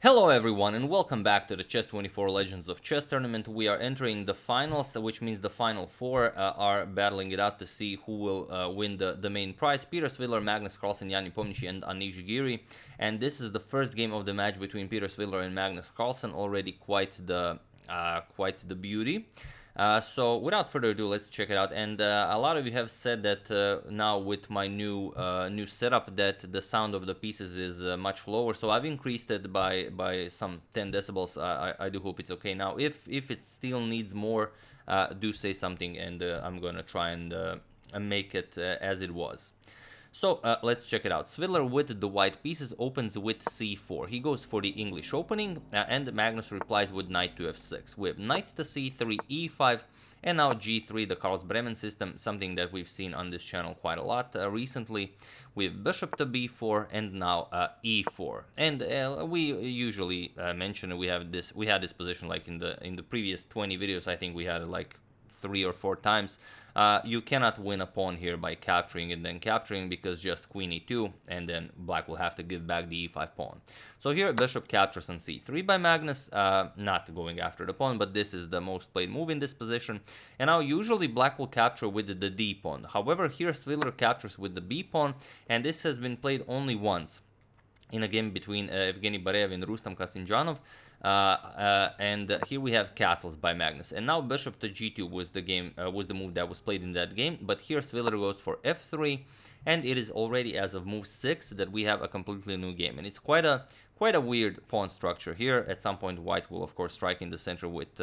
Hello everyone and welcome back to the Chess24 Legends of Chess tournament. We are entering the finals, which means the final four are battling it out to see who will win the main prize. Peter Svidler, Magnus Carlsen, Yanni Pomnici and Anand. And this is the first game of the match between Peter Svidler and Magnus Carlsen, already quite the beauty. So without further ado, let's check it out. And a lot of you have said that now with my new setup that the sound of the pieces is much lower. So I've increased it by some 10 decibels. I do hope it's okay now. If it still needs more, do say something, and I'm gonna try and make it as it was. So let's check it out. Svidler with the white pieces opens with c4. He goes for the English opening, and Magnus replies with knight to f6. We have knight to c3, e5, and now g3, the Carl's Bremen system, something that we've seen on this channel quite a lot recently. We have bishop to b4, and now e4. And we usually mention we had this position like in the previous 20 videos. I think we had it like 3 or 4 times. You cannot win a pawn here by capturing and then capturing, because just queen e2, and then black will have to give back the e5 pawn. So here bishop captures on c3 by Magnus, not going after the pawn, but this is the most played move in this position. And now usually black will capture with the d pawn. However, here Svidler captures with the b pawn, and this has been played only once in a game between Evgeny Bareev and Rustam Kasinjanov. And here we have castles by Magnus, and now bishop to g2 was the move that was played in that game. But here Svidler goes for f3, and it is already as of move 6 that we have a completely new game, and it's quite a weird pawn structure here. At some point white will of course strike in the center with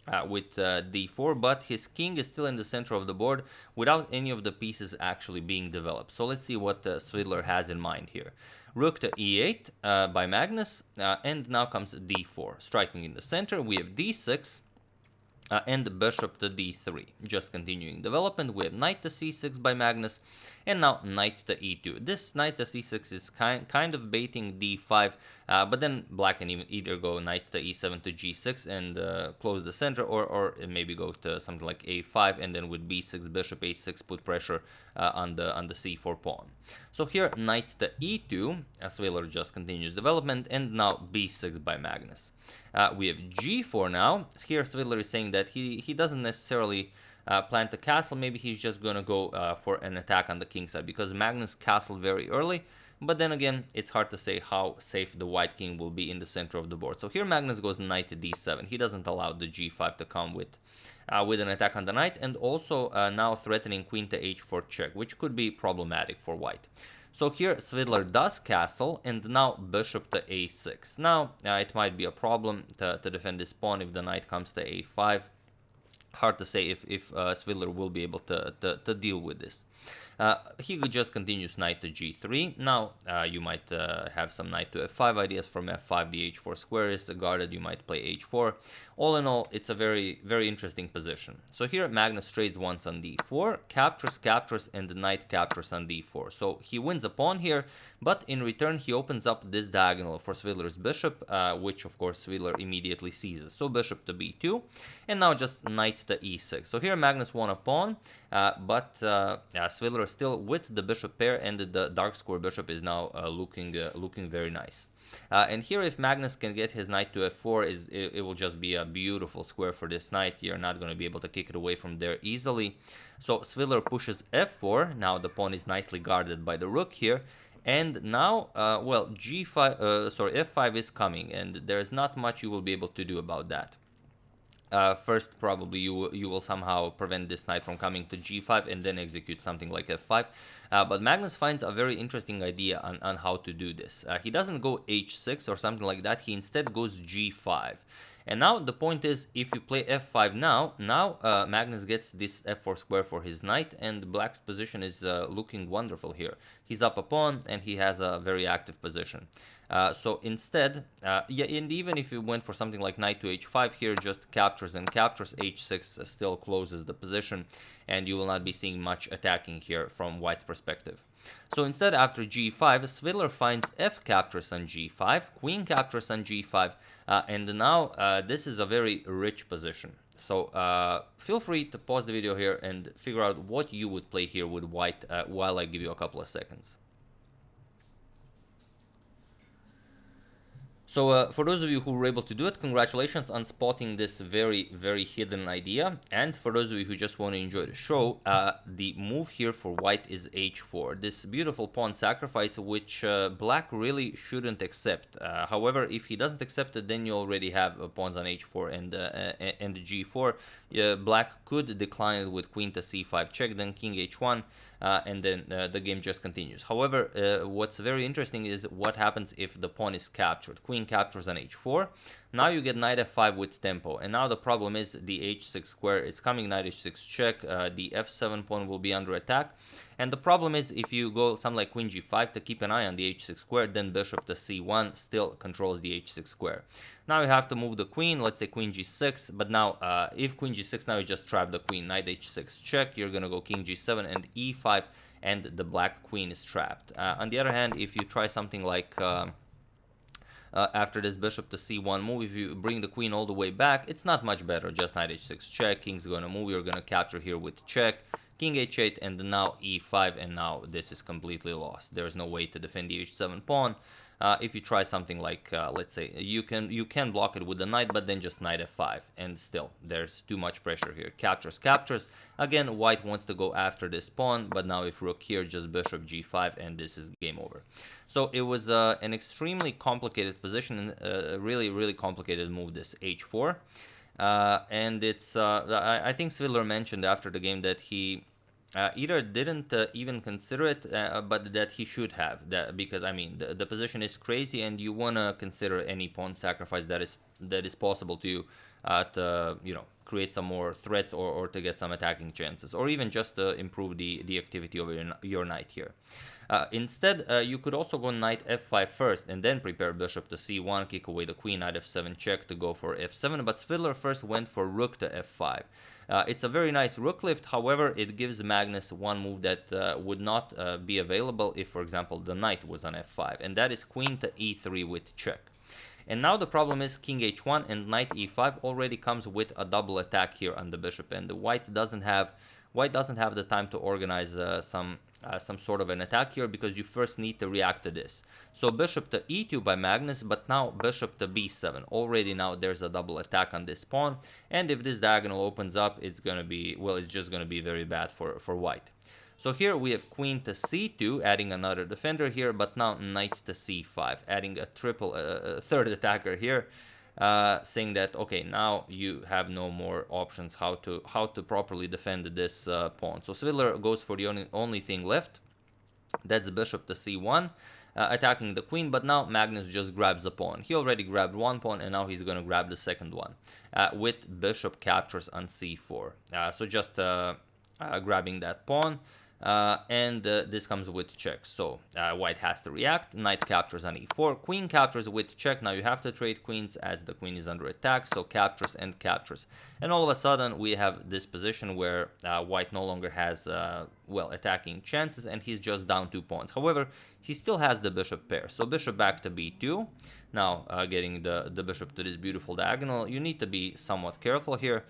d4, but his king is still in the center of the board without any of the pieces actually being developed. So let's see what Svidler has in mind here. Rook to e8 by Magnus, and now comes d4. Striking in the center, we have d6, and bishop to d3. Just continuing development, we have knight to c6 by Magnus, and now knight to e2. This knight to c6 is kind of baiting d5, but then black can either go knight to e7 to g6 and close the center, or maybe go to something like a5, and then with b6, bishop a6, put pressure on the c4 pawn. So here knight to e2, Svidler just continues development, and now b6 by Magnus. We have g4 now. Here Svidler is saying that he doesn't necessarily plan to castle. Maybe he's just gonna go for an attack on the king side, because Magnus castled very early. But then again, it's hard to say how safe the white king will be in the center of the board. So here Magnus goes knight to d7. He doesn't allow the g5 to come with an attack on the knight, and also now threatening queen to h4 check, which could be problematic for white. So here Svidler does castle, and now bishop to a6. Now it might be a problem to defend this pawn if the knight comes to a5. Hard to say if Svidler will be able to deal with this. He just continues knight to g3. Now you might have some knight to f5 ideas. From f5 the h4 square is guarded, you might play h4. All in all, it's a very interesting position. So here Magnus trades once on d4, captures, and the knight captures on d4. So he wins a pawn here, but in return he opens up this diagonal for Svidler's bishop, which of course Svidler immediately seizes. So bishop to b2, and now just knight to e6. So here Magnus won a pawn, but Svidler is still with the bishop pair, and the dark square bishop is now looking very nice. And here if Magnus can get his knight to f4, it will just be a beautiful square for this knight. You're not going to be able to kick it away from there easily. So Svidler pushes f4. Now the pawn is nicely guarded by the rook here. And now, well, f5 is coming, and there's not much you will be able to do about that. First, probably you will somehow prevent this knight from coming to g5 and then execute something like f5. But Magnus finds a very interesting idea on how to do this. He doesn't go h6 or something like that. He instead goes g5. And now the point is, if you play f5 now Magnus gets this f4 square for his knight, and black's position is looking wonderful here. He's up a pawn, and he has a very active position. So instead, yeah, and even if you went for something like knight to h5 here, just captures and captures, h6 still closes the position, and you will not be seeing much attacking here from white's perspective. So instead, after g5, Svidler finds f captures on g5, queen captures on g5, and now this is a very rich position. So feel free to pause the video here and figure out what you would play here with white while I give you a couple of seconds. So for those of you who were able to do it, congratulations on spotting this very, very hidden idea. And for those of you who just want to enjoy the show, the move here for white is h4. This beautiful pawn sacrifice, which black really shouldn't accept. However, if he doesn't accept it, then you already have pawns on h4 and g4. Black could decline it with queen to c5 check, then king h1. And then the game just continues. However, what's very interesting is what happens if the pawn is captured. Queen captures on h4. Now you get knight f5 with tempo. And now the problem is the h6 square is coming, knight h6 check. The f7 pawn will be under attack. And the problem is if you go something like queen g5 to keep an eye on the h6 square, then bishop to c1 still controls the h6 square. Now you have to move the queen, let's say queen g6, but now if queen g6, now you just trap the queen, knight h6 check, you're gonna go king g7 and e5, and the black queen is trapped. On the other hand, if you try something like after this bishop to c1 move, if you bring the queen all the way back, it's not much better, just knight h6 check, king's gonna move, you're gonna capture here with check, king h8, and now e5, and now this is completely lost. There's no way to defend the h7 pawn. If you try something like, let's say, you can block it with the knight, but then just knight f5, and still, there's too much pressure here. Captures, captures. Again, white wants to go after this pawn, but now if rook here, just bishop g5, and this is game over. So it was an extremely complicated position, and really, really complicated move, this h4. And it's, I think Svidler mentioned after the game that he either didn't even consider it, but that he should have, because I mean the position is crazy, and you want to consider any pawn sacrifice that is possible to you to create some more threats or to get some attacking chances, or even just to improve the activity of your knight here. Instead, you could also go knight f5 first and then prepare bishop to c1, kick away the queen, knight f7 check to go for f7, but Svidler first went for rook to f5. It's a very nice rook lift, however, it gives Magnus one move that would not be available if, for example, the knight was on f5, and that is queen to e3 with check. And now the problem is king h1 and knight e5 already comes with a double attack here on the bishop, and the white doesn't have the time to organize some sort of an attack here, because you first need to react to this. So bishop to e2 by Magnus, but now bishop to b7. Already now there's a double attack on this pawn, and if this diagonal opens up, it's gonna be, well, it's just gonna be very bad for white. So here we have queen to c2, adding another defender here, but now knight to c5, adding a third attacker here, saying that okay, now you have no more options how to properly defend this pawn. So Svidler goes for the only thing left, that's bishop to c1, attacking the queen, but now Magnus just grabs a pawn. He already grabbed one pawn, and now he's gonna grab the second one with bishop captures on c4. So just grabbing that pawn. And this comes with check, so white has to react. Knight captures on e4, queen captures with check. Now you have to trade queens as the queen is under attack, so captures and captures, and all of a sudden we have this position where white no longer has well, attacking chances, and he's just down 2 pawns. However, he still has the bishop pair, so bishop back to b2. Now getting the bishop to this beautiful diagonal, you need to be somewhat careful here.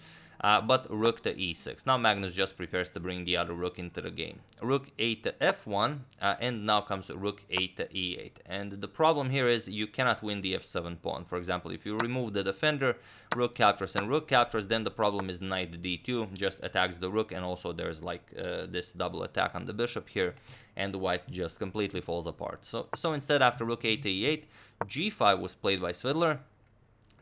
But rook to e6. Now Magnus just prepares to bring the other rook into the game. Rook a to f1, and now comes rook a to e8. And the problem here is you cannot win the f7 pawn. For example, if you remove the defender, rook captures and rook captures, then the problem is knight d2, just attacks the rook, and also there's like this double attack on the bishop here, and the white just completely falls apart. So instead, after rook a to e8, g5 was played by Svidler.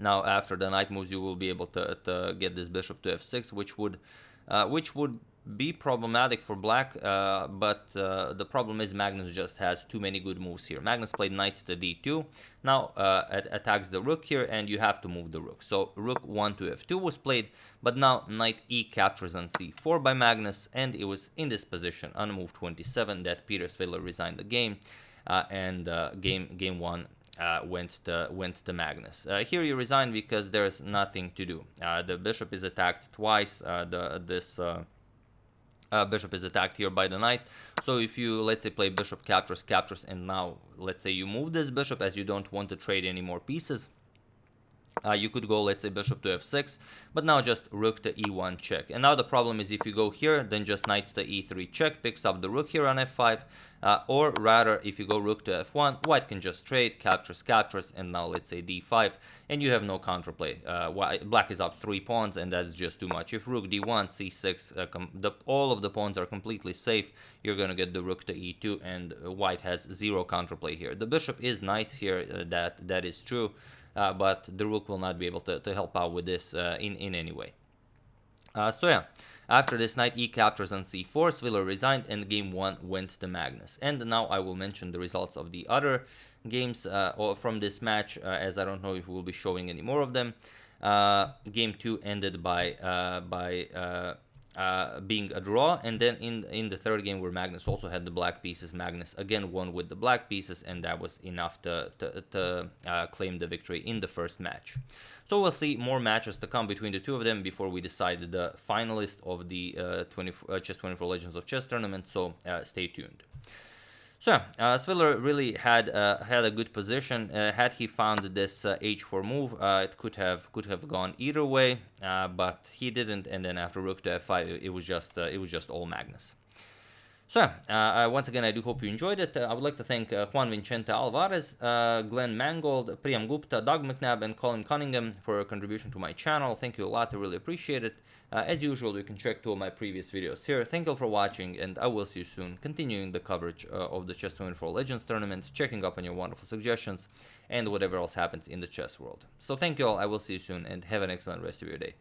Now after the knight moves, you will be able to get this bishop to f6, which would be problematic for black, but the problem is Magnus just has too many good moves here. Magnus played knight to d2, now attacks the rook here, and you have to move the rook. So rook 1 to f2 was played, but now knight e captures on c4 by Magnus, and it was in this position on move 27 that Peter Svidler resigned the game, and game 1 went to Magnus. Here he resigned because there's nothing to do. The bishop is attacked twice. This bishop is attacked here by the knight. So if you, let's say, play bishop captures, captures, and now let's say you move this bishop as you don't want to trade any more pieces, You could go, let's say, bishop to f6, but now just rook to e1 check. And now the problem is if you go here, then just knight to e3 check, picks up the rook here on f5, or rather, if you go rook to f1, white can just trade, captures, and now let's say d5, and you have no counterplay. Black is up 3 pawns, and that's just too much. If rook d1, c6, all of the pawns are completely safe, you're going to get the rook to e2, and white has 0 counterplay here. The bishop is nice here, that is true. But the rook will not be able to help out with this in any way. So yeah, after this knight e captures on c4, Svidler resigned and game 1 went to Magnus. And now I will mention the results of the other games from this match, as I don't know if we will be showing any more of them. Game 2 ended by being a draw, and then in the third game where Magnus also had the black pieces, Magnus again won with the black pieces, and that was enough to claim the victory in the first match. So we'll see more matches to come between the two of them before we decide the finalist of the Chess24 Legends of Chess tournament, so stay tuned. So Svidler really had a good position. Had he found this h4 move, it could have gone either way, but he didn't. And then after rook to f5, it was just all Magnus. So once again, I do hope you enjoyed it. I would like to thank Juan Vicente Alvarez, Glenn Mangold, Priyam Gupta, Doug McNabb, and Colin Cunningham for a contribution to my channel. Thank you a lot. I really appreciate it. As usual, you can check 2 of my previous videos here. Thank you all for watching, and I will see you soon, continuing the coverage of the Chess24 Legends tournament, checking up on your wonderful suggestions, and whatever else happens in the chess world. So thank you all, I will see you soon, and have an excellent rest of your day.